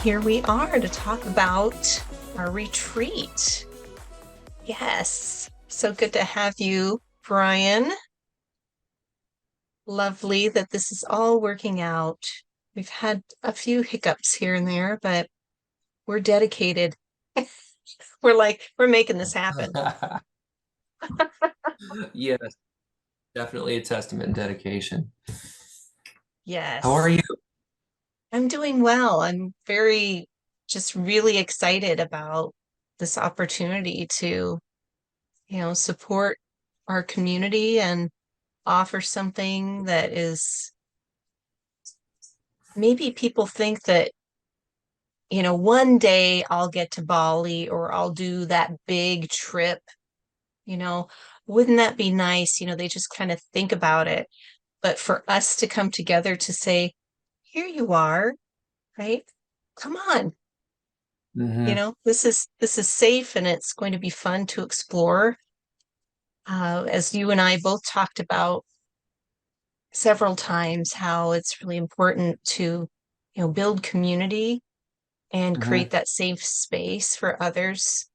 here we are to talk about our retreat. Yes, so good to have you, Brian. Lovely that this is all working out. We've had a few hiccups here and there, but we're dedicated. We're making this happen. Yes, definitely a testament and dedication. How are Yes, you? I'm doing well. I'm very, just really excited about this opportunity to, support our community and offer something that is maybe people think that, one day I'll get to Bali or I'll do that big trip, you know, wouldn't that be nice? They just kind of think about it. But for us to come together to say, here you are, right? Come on. Hmm. This is safe and it's going to be fun to explore. As you and I both talked about several times, how it's really important to, build community and create Hmm. that safe space for others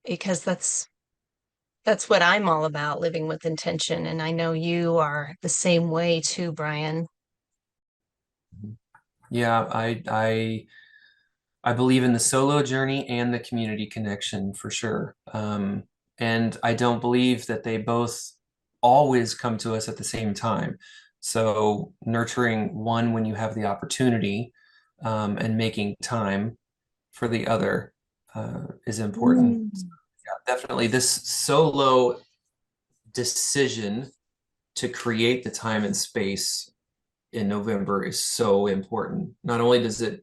because that's what I'm all about, living with intention. And I know you are the same way too, Brian. Yeah, I believe in the solo journey and the community connection for sure. And I don't believe that they both always come to us at the same time. So nurturing one when you have the opportunity, and making time for the other, is important. Mm. Yeah, definitely this solo decision to create the time and space in November is so important. Not only does it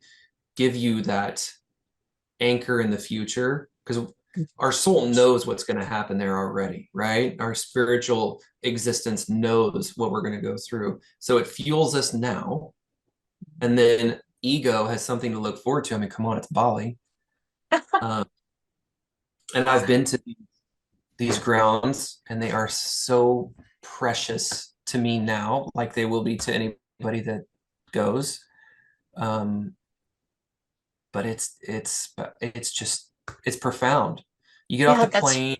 give you that anchor in the future, because our soul knows what's going to happen there already, right? Our spiritual existence knows what we're going to go through. So it fuels us now. And then ego has something to look forward to. I mean, come on, it's Bali. Um, and I've been to these grounds, and they are so precious to me now, like they will be to anybody that goes. Um, but it's just it's profound. You get off Yeah, the that's plane,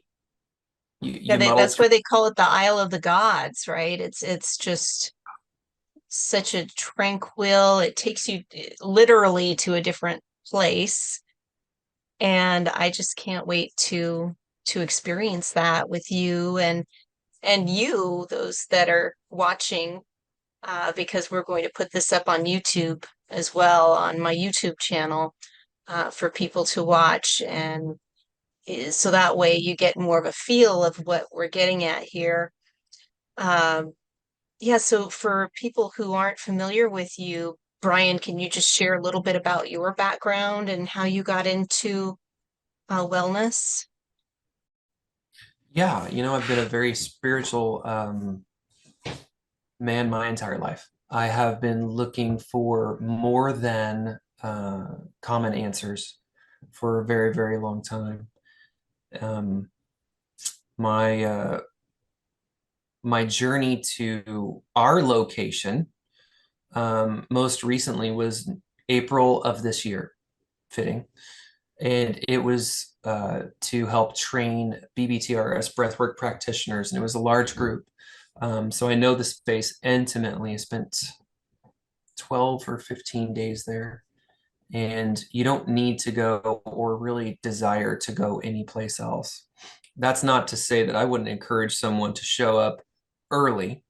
yeah, you muddle that's through. why they call it the Isle of the Gods, right? It's just such a tranquil, it takes you literally to a different place. And I just can't wait to experience that with you and you, those that are watching, because we're going to put this up on YouTube as well, on my YouTube channel, for people to watch. And so that way you get more of a feel of what we're getting at here. Um, yeah, so for people who aren't familiar with you, Brian, can you just share a little bit about your background and how you got into wellness? Yeah, I've been a very spiritual, man my entire life. I have been looking for more than common answers for a very, very long time. Um, my my journey to our location, most recently, was April of this year, fitting, and it was to help train BBTRS breathwork practitioners, and it was a large group. So I know the space intimately. I spent 12 or 15 days there, and you don't need to go or really desire to go anyplace else. That's not to say that I wouldn't encourage someone to show up early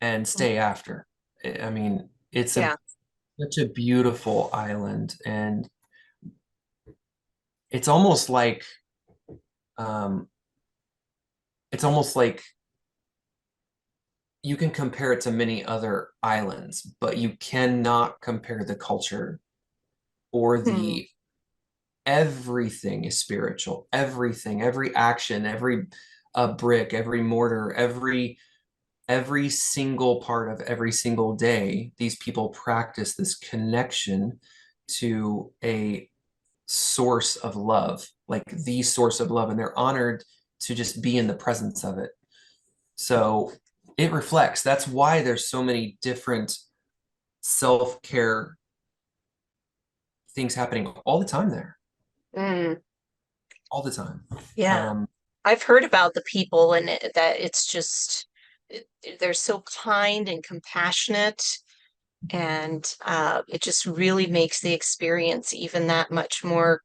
and stay after. I mean, it's a Yeah, such a beautiful island, and it's almost like um, it's almost like you can compare it to many other islands, but you cannot compare the culture or hmm. the everything is spiritual. Everything, every action, every brick, every mortar, every single part of every single day, these people practice this connection to a source of love, like the source of love, and they're honored to just be in the presence of it. So it reflects. That's why there's so many different self-care things happening all the time there, Mm, all the time. yeah. Um, I've heard about the people and that it's just they're so kind and compassionate, and it just really makes the experience even that much more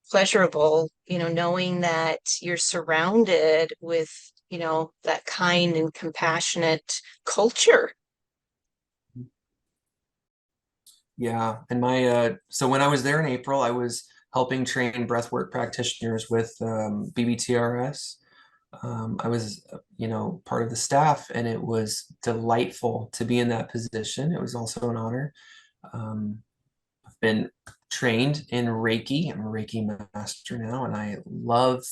pleasurable, knowing that you're surrounded with, that kind and compassionate culture. yeah, and my so when I was there in April, I was helping train breathwork practitioners with BBTRS. I was, part of the staff, and it was delightful to be in that position. It was also an honor. Um, I've been trained in Reiki. I'm a Reiki master now, and I love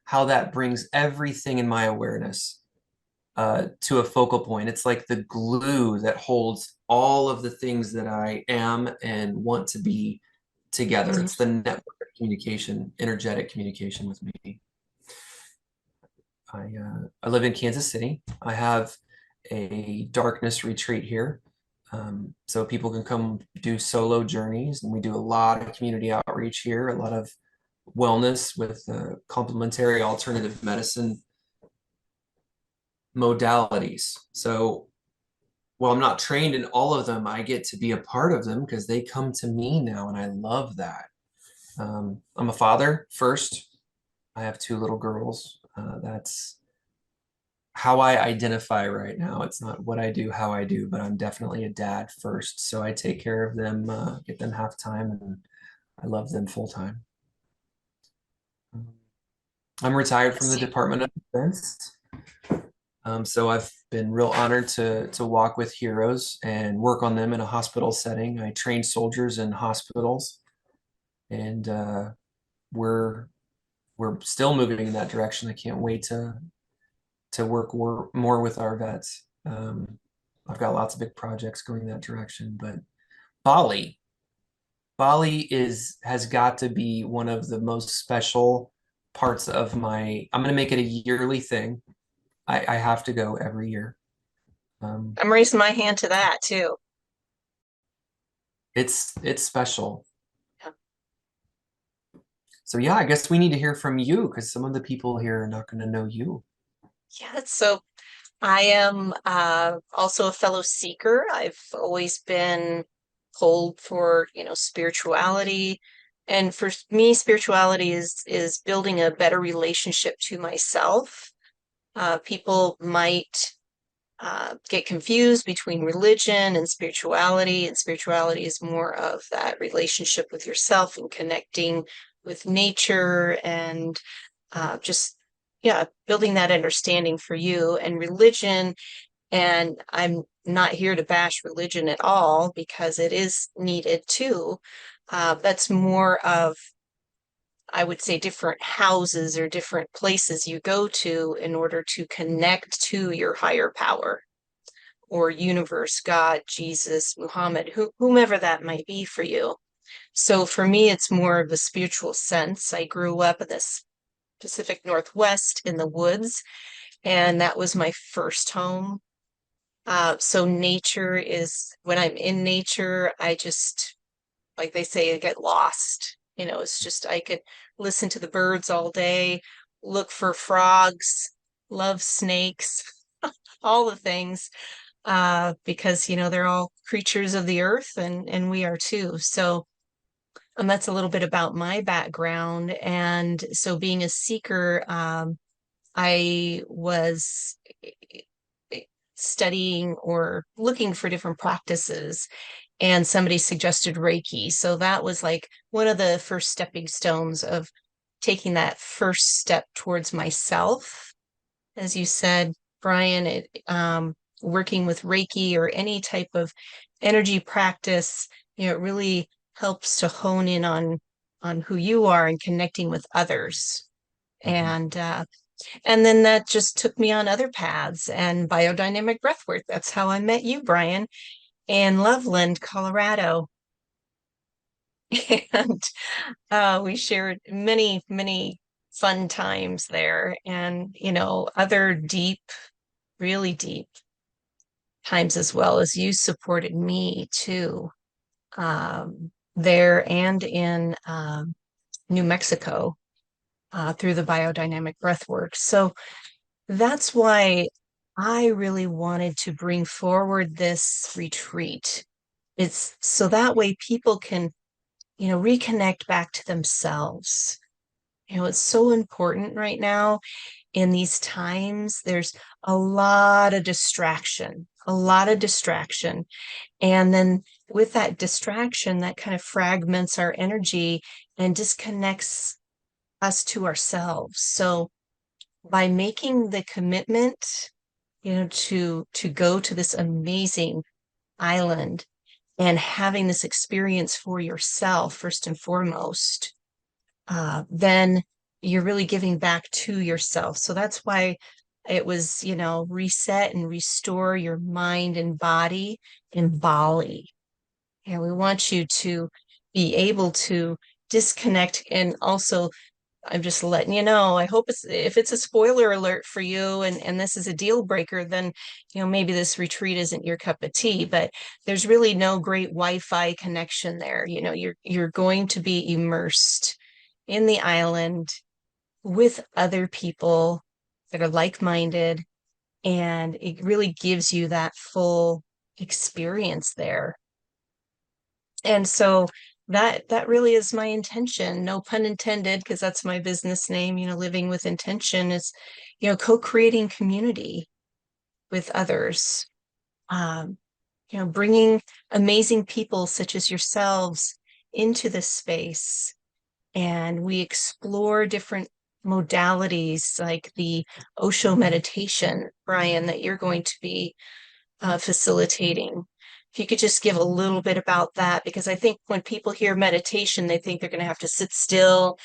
how that brings everything in my awareness to a focal point. It's like the glue that holds all of the things that I am and want to be together. Mhm. It's the network of communication, energetic communication with me. I live in Kansas City. I have a darkness retreat here. So people can come do solo journeys, and we do a lot of community outreach here, a lot of wellness with complementary alternative medicine modalities. So while I'm not trained in all of them, I get to be a part of them because they come to me now, and I love that. I'm a father first. I have two little girls. That's how I identify right now. It's not what I do, how I do, but I'm definitely a dad first. So I take care of them, get them half time, and I love them full time. I'm retired from the Yes. Department of Defense. So I've been real honored to walk with heroes and work on them in a hospital setting. I train soldiers in hospitals, and we're we're still moving in that direction. I can't wait to work more with our vets. I've got lots of big projects going that direction, but Bali, Bali has got to be one of the most special parts of my. I'm going to make it a yearly thing. I have to go every year. Um, I'm raising my hand to that too. it's special. Yeah. So yeah, I guess we need to hear from you because some of the people here are not going to know you. Yeah, so I am also a fellow seeker. I've always been pulled for, spirituality. And for me, spirituality is building a better relationship to myself. People might get confused between religion and spirituality is more of that relationship with yourself and connecting with nature and just, yeah, building that understanding for you. And religion, and I'm not here to bash religion at all because it is needed too. That's more of, I would say, different houses or different places you go to in order to connect to your higher power or universe, God, Jesus, Muhammad, whomever that might be for you. So for me, it's more of a spiritual sense. I grew up in this Pacific Northwest in the woods, and that was my first home. So nature is, when I'm in nature, I just, like they say, I get lost. It's just, I could listen to the birds all day, look for frogs, love snakes, all the things, because, they're all creatures of the earth and we are too. So, that's a little bit about my background. And so being a seeker, I was studying or looking for different practices, and somebody suggested Reiki. So that was like one of the first stepping stones of taking that first step towards myself. As you said, Brian, working with Reiki or any type of energy practice, it really helps to hone in on who you are and connecting with others. Mhm. And then that just took me on other paths and biodynamic breathwork. That's how I met you, Brian, in Loveland, Colorado. And we shared many, many fun times there and, other deep, really deep times as well as you supported me too. Um, there and in New Mexico through the biodynamic breath work. So that's why I really wanted to bring forward this retreat. It's so that way people can, reconnect back to themselves. It's so important right now in these times. There's a lot of distraction, a lot of distraction. And then with that distraction, that kind of fragments our energy and disconnects us to ourselves. So by making the commitment, to go to this amazing island and having this experience for yourself, first and foremost, then you're really giving back to yourself. So that's why it was, reset and restore your mind and body in Bali. And we want you to be able to disconnect. And also, I'm just letting you know, I hope if it's a spoiler alert for you and this is a deal breaker, then, maybe this retreat isn't your cup of tea, but there's really no great Wi-Fi connection there. You're going to be immersed in the island with other people that are like-minded, and it really gives you that full experience there. And so that really is my intention, no pun intended, because that's my business name, living with intention is, co-creating community with others. Um, bringing amazing people such as yourselves into this space, and we explore different modalities like the Osho meditation, Brian, that you're going to be facilitating. If you could just give a little bit about that, because I think when people hear meditation, they think they're going to have to sit still,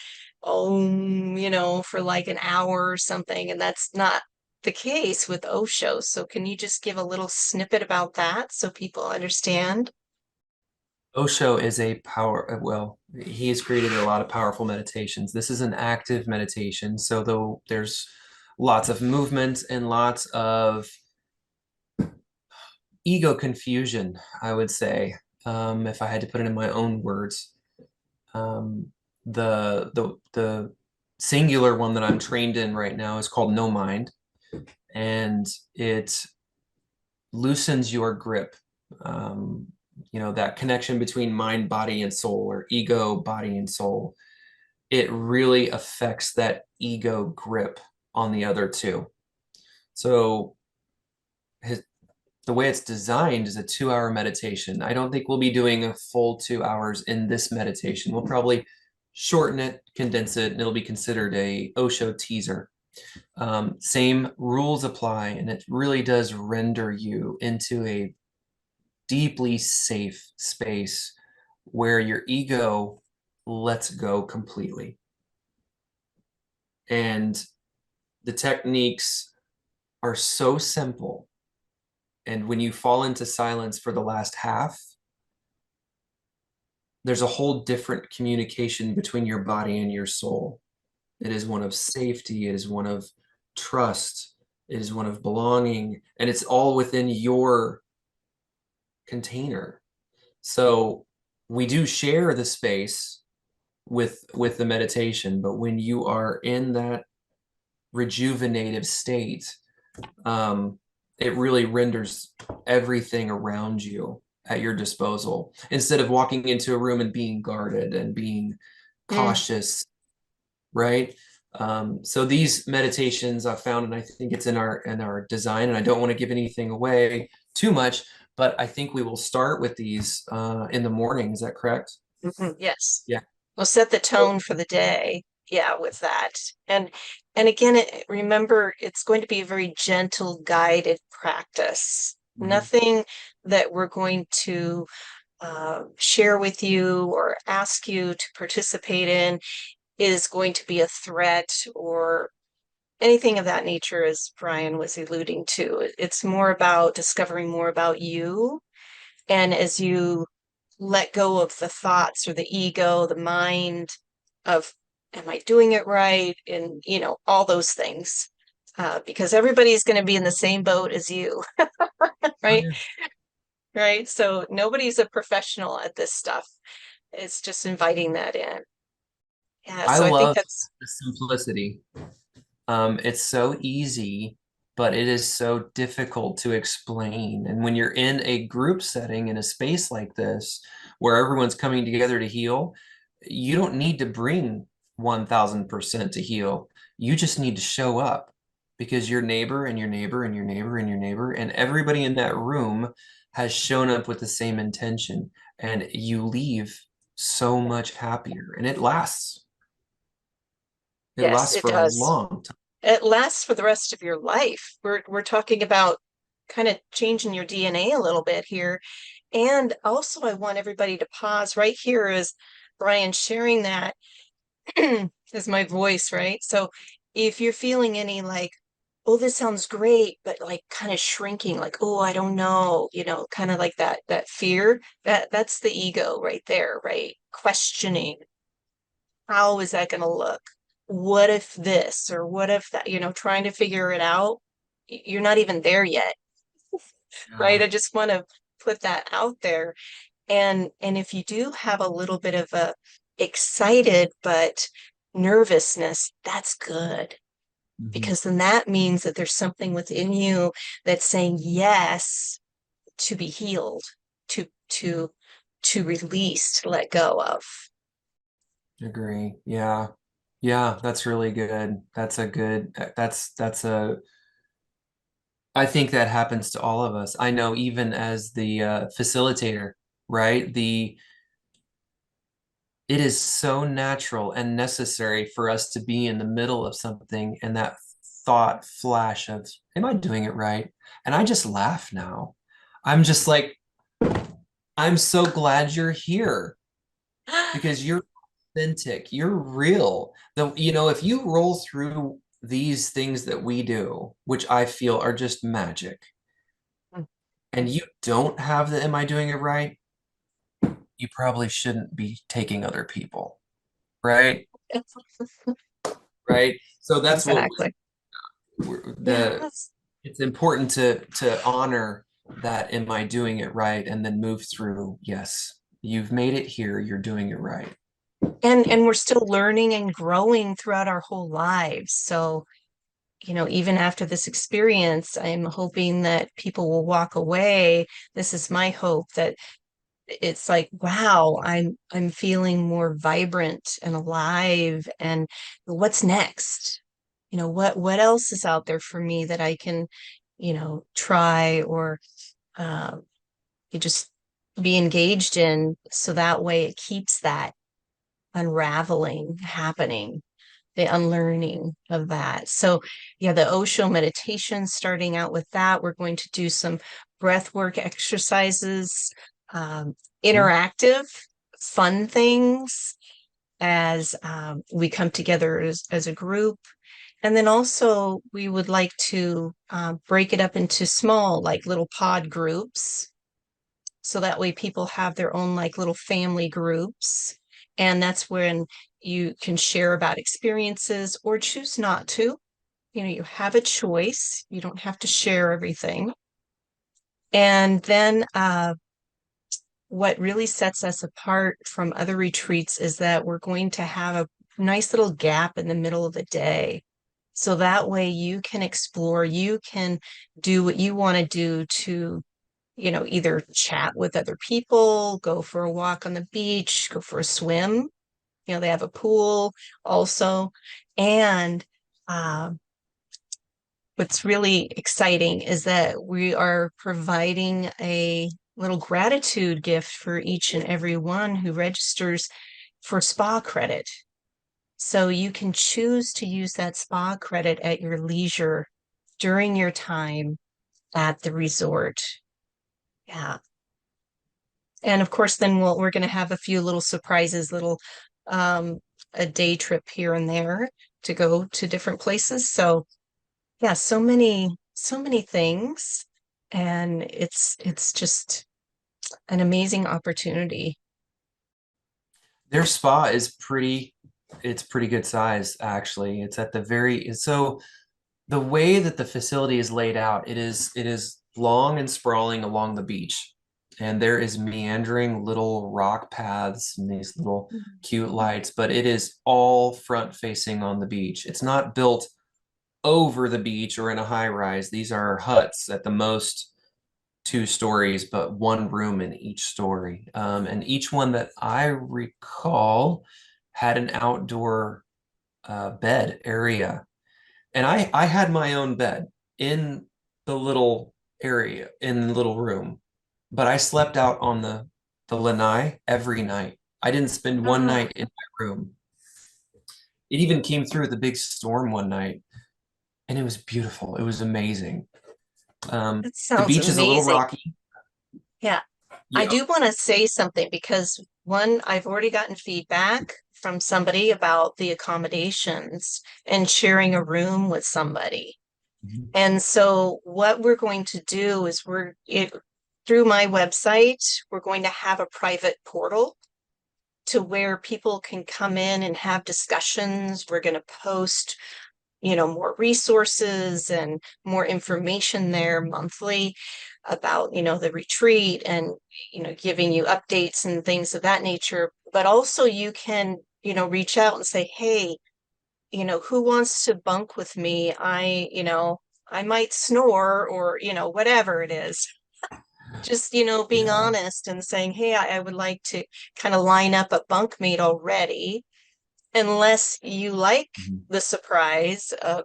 for like an hour or something, and that's not the case with Osho. So can you just give a little snippet about that so people understand? Osho is a well, he has created a lot of powerful meditations. This is an active meditation. So though there's lots of movement and lots of ego confusion, I would say, if I had to put it in my own words. Um, the singular one that I'm trained in right now is called No Mind, and it loosens your grip. Um, that connection between mind, body, and soul, or ego, body, and soul. It really affects that ego grip on the other two. So the way it's designed is a 2 hour meditation. I don't think we'll be doing a full 2 hours in this meditation. We'll probably shorten it, condense it, and it'll be considered a Osho teaser. Same rules apply, and it really does render you into a deeply safe space where your ego lets go completely. And the techniques are so simple. And when you fall into silence for the last half, there's a whole different communication between your body and your soul. It is one of safety, it is one of trust, it is one of belonging, and it's all within your container. So we do share the space with the meditation, but when you are in that rejuvenative state, um, it really renders everything around you at your disposal instead of walking into a room and being guarded and being Mm. cautious, right? So these meditations I've found, and I think it's in our design, and I don't want to give anything away too much, but I think we will start with these in the morning. Is that correct? Mhm. Yes. Yeah. We'll set the tone for the day. Yeah, with that. And again, remember, it's going to be a very gentle, guided practice. Mhm. Nothing that we're going to share with you or ask you to participate in is going to be a threat or anything of that nature, as Brian was alluding to. It's more about discovering more about you. And as you let go of the thoughts or the ego, the mind of, am I doing it right? And, all those things. Because everybody's going to be in the same boat as you, Oh, right? yeah. Right. So nobody's a professional at this stuff. It's just inviting that in. Yeah, I so I think love that's the simplicity. It's so easy, but it is so difficult to explain. And when you're in a group setting in a space like this, where everyone's coming together to heal, you don't need to bring 1000% to heal. You just need to show up because your neighbor and your neighbor and your neighbor and your neighbor and everybody in that room has shown up with the same intention. And you leave so much happier and it lasts. It yes, lasts it for a does. long time. It lasts for the rest of your life. We're talking about kind of changing your DNA a little bit here. And also I want everybody to pause right here as Brian sharing that is my voice, right? So if you're feeling any like, oh, this sounds great, but like kind of shrinking, like, oh, I don't know, kind of like that fear, that's the ego right there, right? Questioning, how is that going to look? What if this or what if that, trying to figure it out. You're not even there yet, right? Yeah. I just want to put that out there. And if you do have a little bit of a excited but nervousness, that's good Mhm. because then that means that there's something within you that's saying yes to be healed, to to to release, to let go of. Agree. Yeah. Yeah, that's really good. That's a good, that's a, I think that happens to all of us. I know even as the facilitator, right? It is so natural and necessary for us to be in the middle of something and that thought flash of, am I doing it right? And I just laugh now. I'm just like, I'm so glad you're here because you're authentic, you're real. If you roll through these things that we do, which I feel are just magic, and you don't have the am I doing it right, you probably shouldn't be taking other people, right? Right. So that's what Exactly. the Yes. it's important to honor that am I doing it right and then move through, yes, you've made it here, you're doing it right. And we're still learning and growing throughout our whole lives. So, even after this experience, I'm hoping that people will walk away. This is my hope that it's like, wow, I'm feeling more vibrant and alive. And what's next? What else is out there for me that I can, try or um, you just be engaged in so that way it keeps that unraveling happening, the unlearning of that. So, yeah, the Osho meditation, starting out with that, we're going to do some breath work exercises, interactive, fun things as we come together as a group. And then also, we would like to break it up into small, like little pod groups so that way people have their own like little family groups. And that's when you can share about experiences or choose not to. You have a choice. You don't have to share everything. And then what really sets us apart from other retreats is that we're going to have a nice little gap in the middle of the day. So that way you can explore, you can do what you want to do to either chat with other people, go for a walk on the beach, go for a swim. They have a pool also. And uh, what's really exciting is that we are providing a little gratitude gift for each and every one who registers for spa credit. So you can choose to use that spa credit at your leisure during your time at the resort. Yeah. And of course, then we're going to have a few little surprises, little um, a day trip here and there to go to different places. So yeah, so many things, and it's just an amazing opportunity. Their spa is it's pretty good size actually. It's at the very so the way that the facility is laid out, it is long and sprawling along the beach. and there is meandering little rock paths and these little cute lights, but it is all front facing on the beach. It's not built over the beach or in a high rise. These are huts at the most 2 stories, but one room in each story. And each one that I recall had an outdoor bed area. And I had my own bed in the little area, in the little room, but I slept out on the lanai every night. I didn't spend one Ah, night in my room. It even came through the big storm one night, and it was beautiful. It was amazing. that The sounds beach is a little amazing. rocky. Yeah. I Yeah. do want to say something because one, I've already gotten feedback from somebody about the accommodations and sharing a room with somebody. Mhm. And so what we're going to do is through my website, we're going to have a private portal to where people can come in and have discussions. We're going to post, more resources and more information there monthly about, the retreat and, giving you updates and things of that nature. But also you can, reach out and say, hey, who wants to bunk with me? I might snore or, whatever it is. Just, being Yeah. honest and saying, hey, I would like to kind of line up a bunkmate already, unless you like Mhm. the surprise of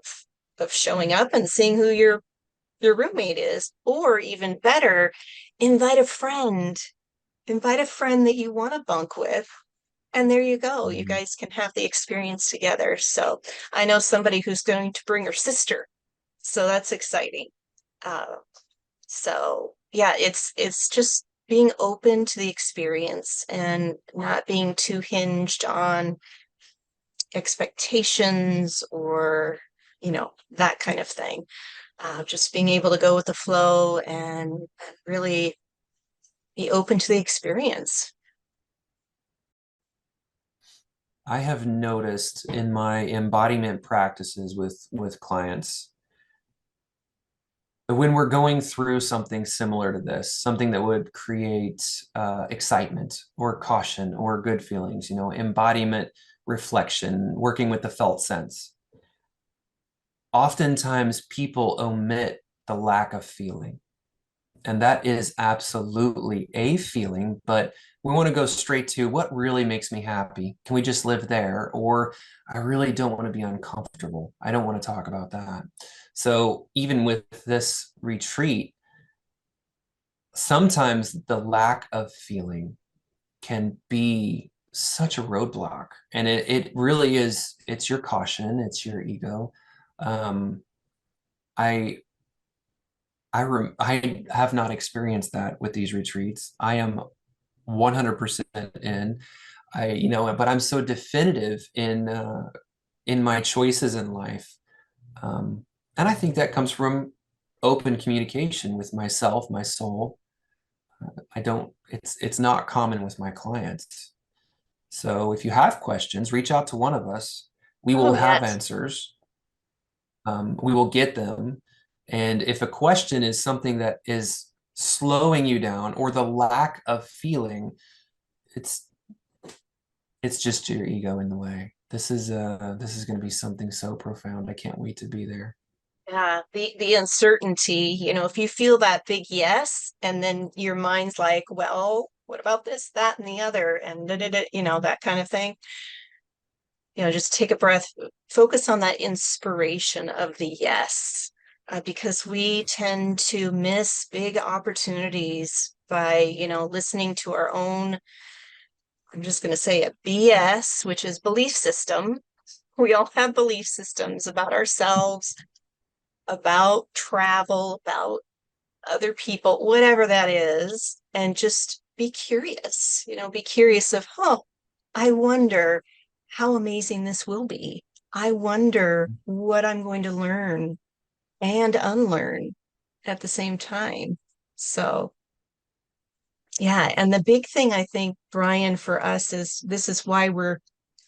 showing up and seeing who your roommate is, or even better, invite a friend, invite a friend that you want to bunk with. And there you go. You Mhm. guys can have the experience together. So I know somebody who's going to bring her sister. So that's exciting. Uh, so yeah, it's just being open to the experience and not being too hinged on expectations or, that kind of thing. Just being able to go with the flow and really be open to the experience. I have noticed in my embodiment practices with clients, when we're going through something similar to this, something that would create excitement or caution or good feelings, embodiment, reflection, working with the felt sense. Oftentimes, people omit the lack of feeling. And that is absolutely a feeling, but we want to go straight to what really makes me happy. Can we just live there? Or I really don't want to be uncomfortable. I don't want to talk about that. So even with this retreat, sometimes the lack of feeling can be such a roadblock. And it really is, it's your caution, it's your ego. Um, I I have not experienced that with these retreats. I am 100% in. But I'm so definitive in my choices in life. Um, and I think that comes from open communication with myself, my soul. I don't, it's not common with my clients. So if you have questions, reach out to one of us. We will Oh, have yes. answers. We will get them. And if a question is something that is slowing you down or the lack of feeling, it's it's just your ego in the way. This is going to be something so profound. I can't wait to be there. Yeah, the uncertainty, if you feel that big yes, and then your mind's like, well, what about this, that, and the other, and da, da, da, that kind of thing. Just take a breath, focus on that inspiration of the yes, because we tend to miss big opportunities by, listening to our own, I'm just going to say it, BS, which is belief system. We all have belief systems about ourselves, about travel, about other people, whatever that is, and just be curious, be curious of, oh, I wonder how amazing this will be. I wonder what I'm going to learn and unlearn at the same time. So, yeah. And the big thing I think, Brian, for us is this is why we're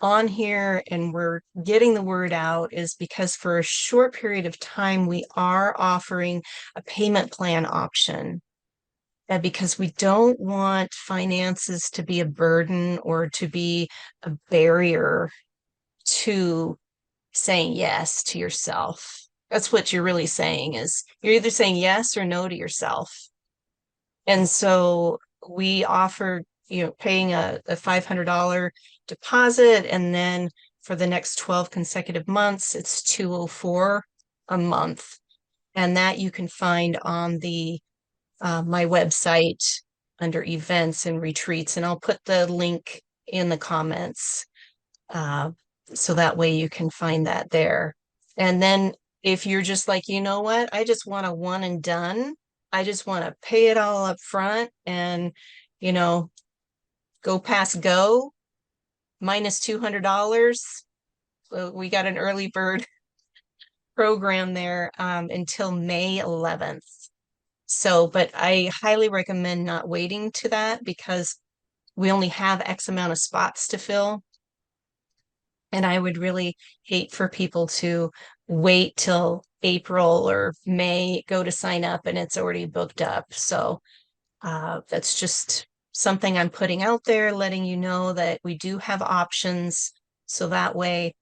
on here and we're getting the word out is because for a short period of time, we are offering a payment plan option. because we don't want finances to be a burden or to be a barrier to saying yes to yourself. That's what you're really saying is you're either saying yes or no to yourself. And so we offer, paying a $500 deposit, and then for the next 12 consecutive months, it's 204 a month. And that you can find on the my website under events and retreats. And I'll put the link in the comments. Uh, so that way you can find that there. And then if you're just like, you know what, I just want a one and done. I just want to pay it all up front and, you know, go past go minus $200. So we got an early bird program there until May 11th. So, but I highly recommend not waiting to that because we only have X amount of spots to fill. And I would really hate for people to wait till April or May, go to sign up and it's already booked up. So that's just something I'm putting out there, letting you know that we do have options. So that way,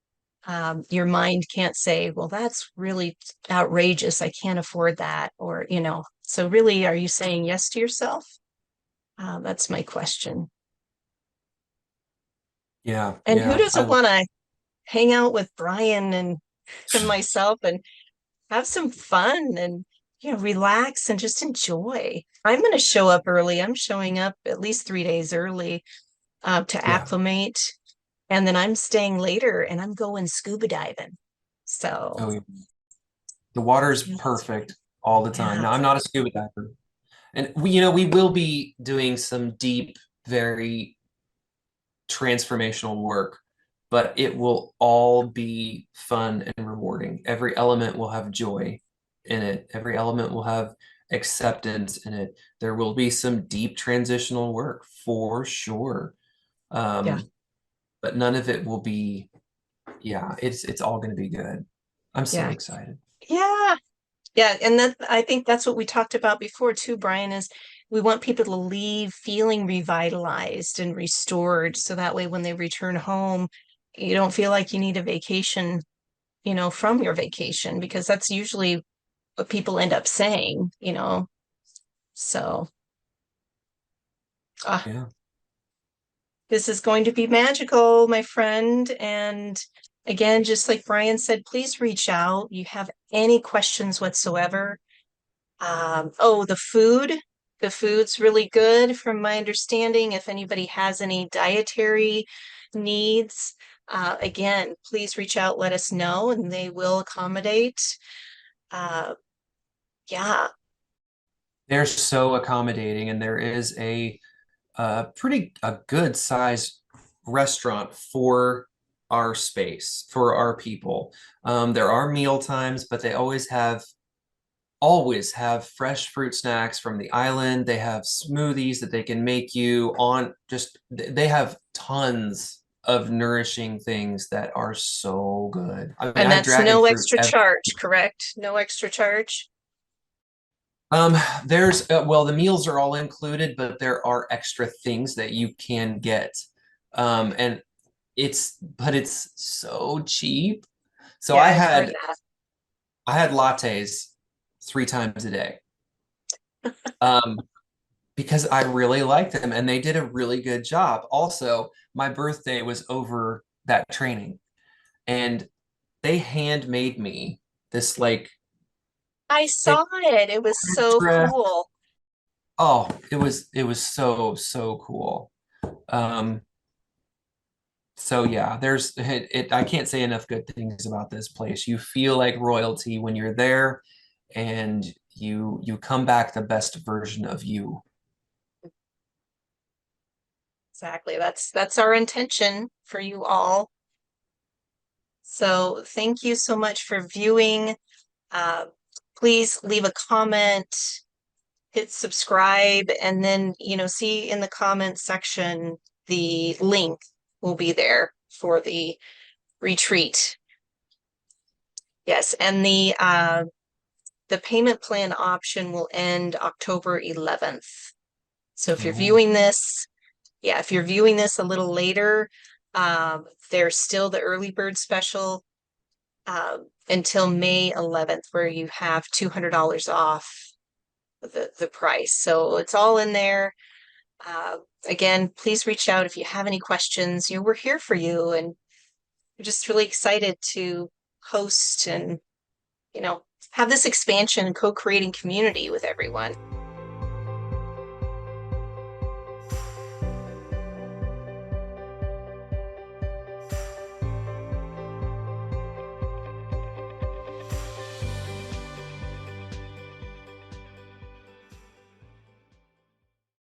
your mind can't say, well, that's really outrageous. I can't afford that. Or, so really, are you saying yes to yourself? That's my question. Yeah, And who yeah. doesn't want to hang out with Brian and myself and have some fun and relax and just enjoy. I'm going to show up early. I'm showing up at least 3 days early to Yeah. acclimate, and then I'm staying later and I'm going scuba diving. So Oh, yeah. The water is yes. perfect all the time. Yeah, Now, I'm not a scuba diver, and we will be doing some deep, very transformational work, but it will all be fun and rewarding. Every element will have joy in it. Every element will have acceptance in it. There will be some deep transitional work for sure. yeah, But none of it will be, yeah, it's all going to be good. I'm so yeah, excited. yeah. Yeah, and that I think that's what we talked about before too, Brian, is we want people to leave feeling revitalized and restored so that way when they return home, you don't feel like you need a vacation, from your vacation, because that's usually what people end up saying. So, uh, Yeah. this is going to be magical, my friend. And again, just like Brian said, please reach out. You have any questions whatsoever. Oh, the food. The food's really good from my understanding. If anybody has any dietary needs, again, please reach out, let us know, and they will accommodate. Uh, yeah, They're so accommodating, and there is a good size restaurant for our space, for our people. There are meal times, but they always have fresh fruit snacks from the island. They have smoothies that they can make you on just they have tons of nourishing things that are so good. I mean, and I have that's dragon no fruit extra every charge, correct? No extra charge. there's well, the meals are all included, but there are extra things that you can get. And it's so cheap. So Yeah, I I've heard had that. I had lattes 3 times a day. Um, because I really liked them and they did a really good job. Also, my birthday was over that training and they handmade me this like I they saw it. It was so extra. cool. Oh, it was so cool. Um, so yeah, I can't say enough good things about this place. You feel like royalty when you're there and you come back the best version of you. Exactly. That's our intention for you all. So thank you so much for viewing. Uh, please leave a comment, hit subscribe, and then, see in the comment section, the link will be there for the retreat. Yes, and the payment plan option will end October 11th. So if you're Oh, viewing this, yeah, if you're viewing this a little later, there's still the early bird special until May 11th, where you have $200 off the price. So it's all in there. Uh, Again, please reach out if you have any questions. We're here for you, and we're just really excited to host and, you know, have this expansion and co-creating community with everyone.